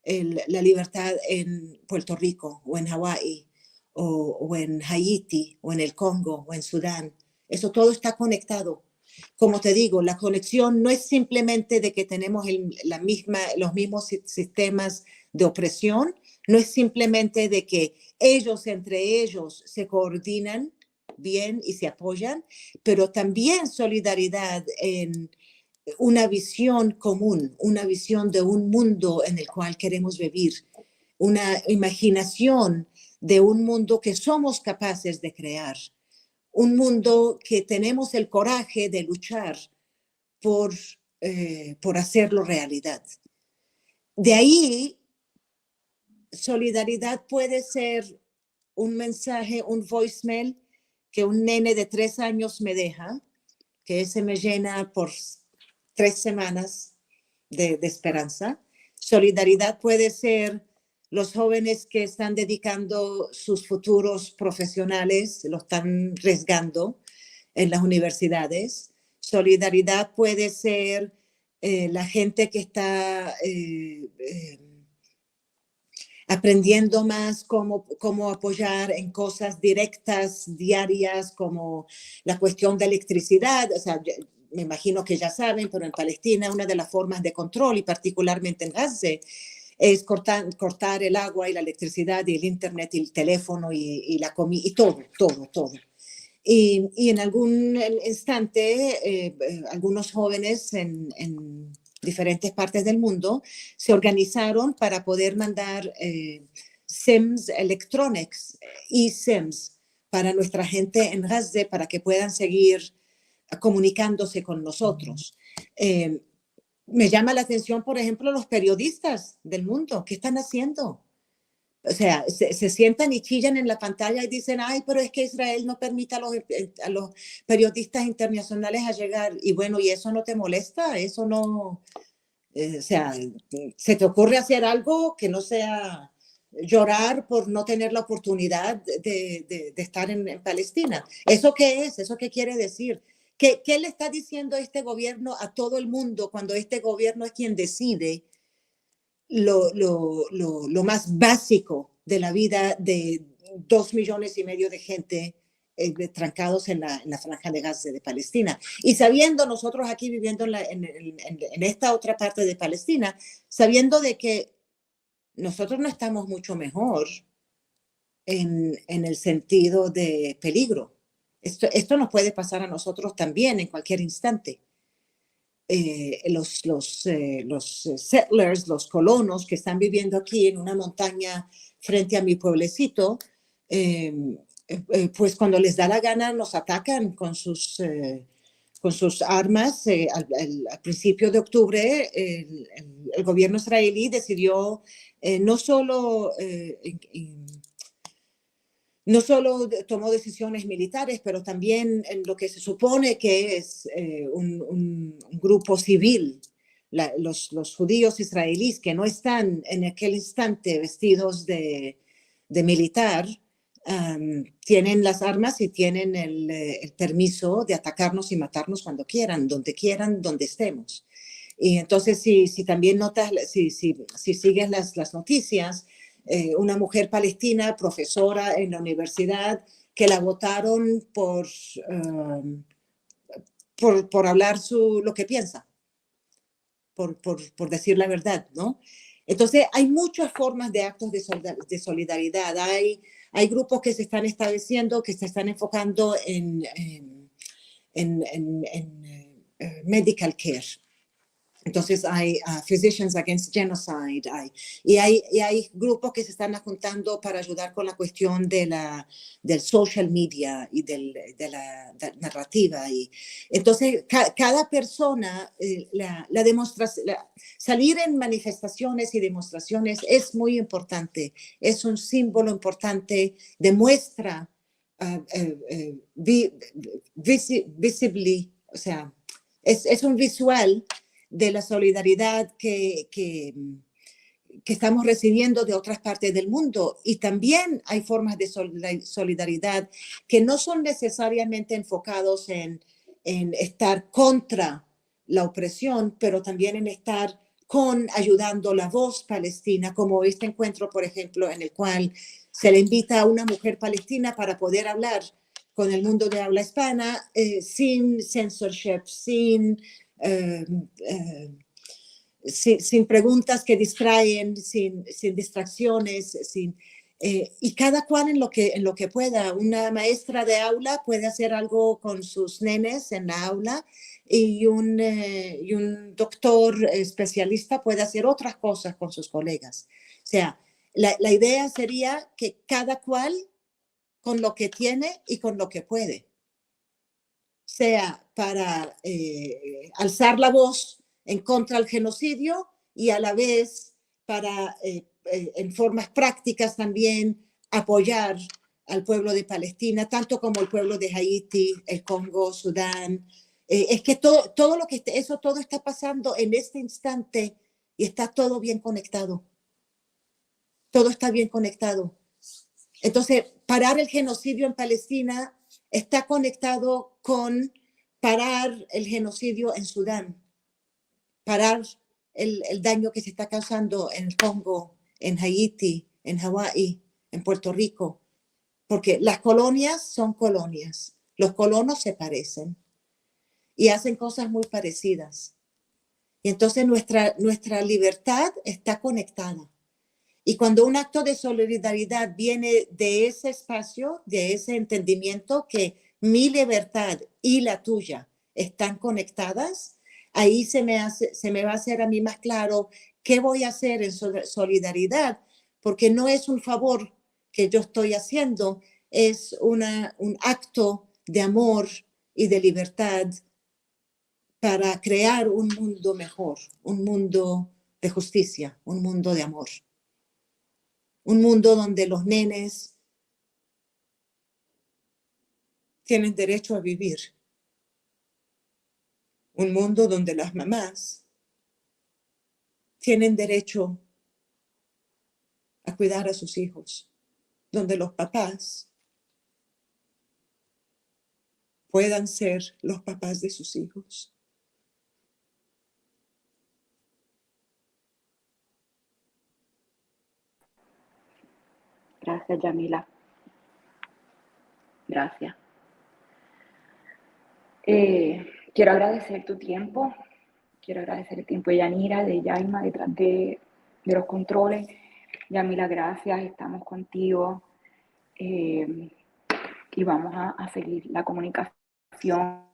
la libertad en Puerto Rico o en Hawái o en Haití o en el Congo o en Sudán. Eso todo está conectado. Como te digo, la conexión no es simplemente de que tenemos los mismos sistemas de opresión, no es simplemente de que ellos entre ellos se coordinan bien y se apoyan, pero también solidaridad en una visión común, una visión de un mundo en el cual queremos vivir, una imaginación de un mundo que somos capaces de crear, un mundo que tenemos el coraje de luchar por hacerlo realidad. De ahí, solidaridad puede ser un mensaje, un voicemail que un nene de 3 años me deja, que ese me llena por 3 semanas de esperanza. Solidaridad puede ser los jóvenes que están dedicando sus futuros profesionales, lo están arriesgando en las universidades. Solidaridad puede ser la gente que está aprendiendo más cómo apoyar en cosas directas, diarias, como la cuestión de electricidad. O sea, me imagino que ya saben, pero en Palestina una de las formas de control, y particularmente en Gaza, es cortar el agua y la electricidad y el internet y el teléfono y la comida y todo. Y en algún instante, algunos jóvenes en diferentes partes del mundo se organizaron para poder mandar SIMs Electronics, eSIMs, para nuestra gente en Gaza, para que puedan seguir comunicándose con nosotros. Me llama la atención, por ejemplo, los periodistas del mundo. ¿Qué están haciendo? O sea, se sientan y chillan en la pantalla y dicen, ay, pero es que Israel no permite a los periodistas internacionales a llegar. Y bueno, ¿y eso no te molesta? Eso no... o sea, ¿se te ocurre hacer algo que no sea llorar por no tener la oportunidad de estar en Palestina? ¿Eso qué es? ¿Eso qué quiere decir? ¿Qué le está diciendo este gobierno a todo el mundo cuando este gobierno es quien decide lo más básico de la vida de 2,5 millones de gente trancados en la franja de Gaza de Palestina? Y sabiendo nosotros aquí viviendo en esta otra parte de Palestina, sabiendo de que nosotros no estamos mucho mejor en el sentido de peligro. Esto nos puede pasar a nosotros también en cualquier instante. Los settlers, los colonos que están viviendo aquí en una montaña frente a mi pueblecito, pues cuando les da la gana nos atacan con sus armas. Al principio de octubre el gobierno israelí decidió no solo tomó decisiones militares, pero también en lo que se supone que es un grupo civil, los judíos israelíes que no están en aquel instante vestidos de militar, tienen las armas y tienen el permiso de atacarnos y matarnos cuando quieran, donde estemos. Y entonces, si también notas, si sigues las noticias, una mujer palestina, profesora en la universidad, que la votaron por hablar lo que piensa, por decir la verdad, ¿no? Entonces, hay muchas formas de actos de solidaridad. Hay grupos que se están estableciendo, que se están enfocando en medical care. Entonces hay Physicians Against Genocide, hay grupos que se están juntando para ayudar con la cuestión del social media y de la narrativa. Y entonces cada persona, la demostración, salir en manifestaciones y demostraciones es muy importante, es un símbolo importante, demuestra visibly, o sea, es un visual de la solidaridad que estamos recibiendo de otras partes del mundo. Y también hay formas de solidaridad que no son necesariamente enfocados en estar contra la opresión, pero también en estar ayudando la voz palestina, como este encuentro, por ejemplo, en el cual se le invita a una mujer palestina para poder hablar con el mundo de habla hispana sin censorship, sin preguntas que distraen, sin distracciones, y cada cual en lo que pueda. Una maestra de aula puede hacer algo con sus nenes en la aula y un doctor especialista puede hacer otras cosas con sus colegas. O sea, la idea sería que cada cual con lo que tiene y con lo que puede, sea para alzar la voz en contra del genocidio y a la vez para, en formas prácticas también, apoyar al pueblo de Palestina, tanto como el pueblo de Haití, el Congo, Sudán, Es que todo lo que todo está pasando en este instante y está todo bien conectado. Todo está bien conectado. Entonces, parar el genocidio en Palestina está conectado con parar el genocidio en Sudán, parar el daño que se está causando en el Congo, en Haití, en Hawái, en Puerto Rico, porque las colonias son colonias, los colonos se parecen y hacen cosas muy parecidas. Y entonces nuestra libertad está conectada. Y cuando un acto de solidaridad viene de ese espacio, de ese entendimiento que mi libertad y la tuya están conectadas, ahí se me va a hacer a mí más claro qué voy a hacer en solidaridad, porque no es un favor que yo estoy haciendo, es un acto de amor y de libertad para crear un mundo mejor, un mundo de justicia, un mundo de amor. Un mundo donde los nenes tienen derecho a vivir. Un mundo donde las mamás tienen derecho a cuidar a sus hijos. Donde los papás puedan ser los papás de sus hijos.
Gracias, Yamila. Gracias. Quiero agradecer tu tiempo. Quiero agradecer el tiempo de Yanira, de Yaima, detrás de los controles. Yamila, gracias. Estamos contigo. Y vamos a seguir la comunicación.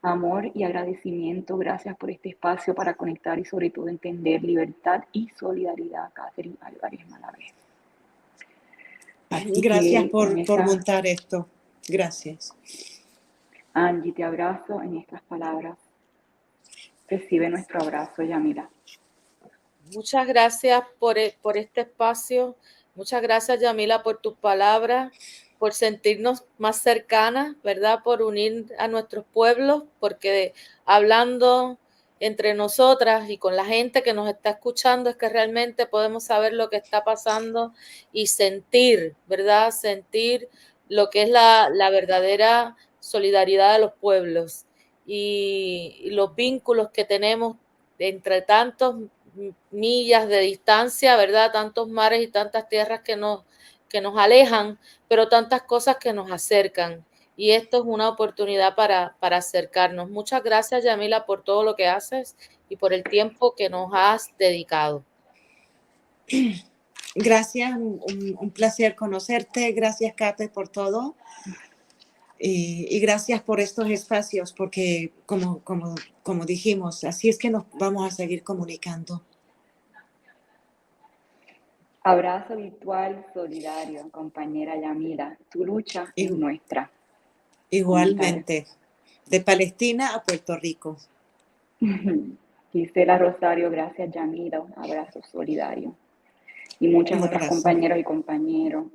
Amor y agradecimiento. Gracias por este espacio para conectar y sobre todo entender libertad y solidaridad. Catherine Álvarez Malavé.
Gracias por montar esto. Gracias.
Angie, te abrazo en estas palabras. Recibe nuestro abrazo, Yamila.
Muchas gracias por este espacio. Muchas gracias, Yamila, por tus palabras, por sentirnos más cercanas, ¿verdad? Por unir a nuestros pueblos, porque hablando entre nosotras y con la gente que nos está escuchando es que realmente podemos saber lo que está pasando y sentir, ¿verdad? Sentir lo que es la verdadera solidaridad de los pueblos y los vínculos que tenemos entre tantos millas de distancia, ¿verdad? Tantos mares y tantas tierras que nos alejan, pero tantas cosas que nos acercan. Y esto es una oportunidad para acercarnos. Muchas gracias, Yamila, por todo lo que haces y por el tiempo que nos has dedicado.
Gracias, un placer conocerte. Gracias, Kate, por todo. Y gracias por estos espacios, porque como dijimos, así es que nos vamos a seguir comunicando.
Abrazo virtual solidario, compañera Yamila. Tu lucha es nuestra.
Igualmente, de Palestina a Puerto Rico.
Gisela Rosario, gracias, Yamila. Un abrazo solidario. Y muchas otras compañeras y compañeros.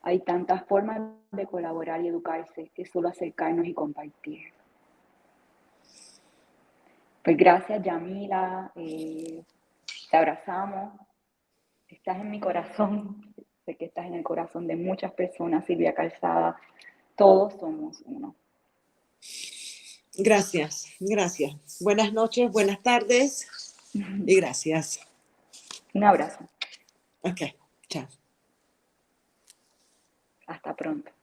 Hay tantas formas de colaborar y educarse que solo acercarnos y compartir. Pues gracias, Yamila. Te abrazamos. Estás en mi corazón. Sé que estás en el corazón de muchas personas, Silvia Calzada. Todos somos uno.
Gracias, gracias. Buenas noches, buenas tardes y gracias.
Un abrazo.
Ok, chao.
Hasta pronto.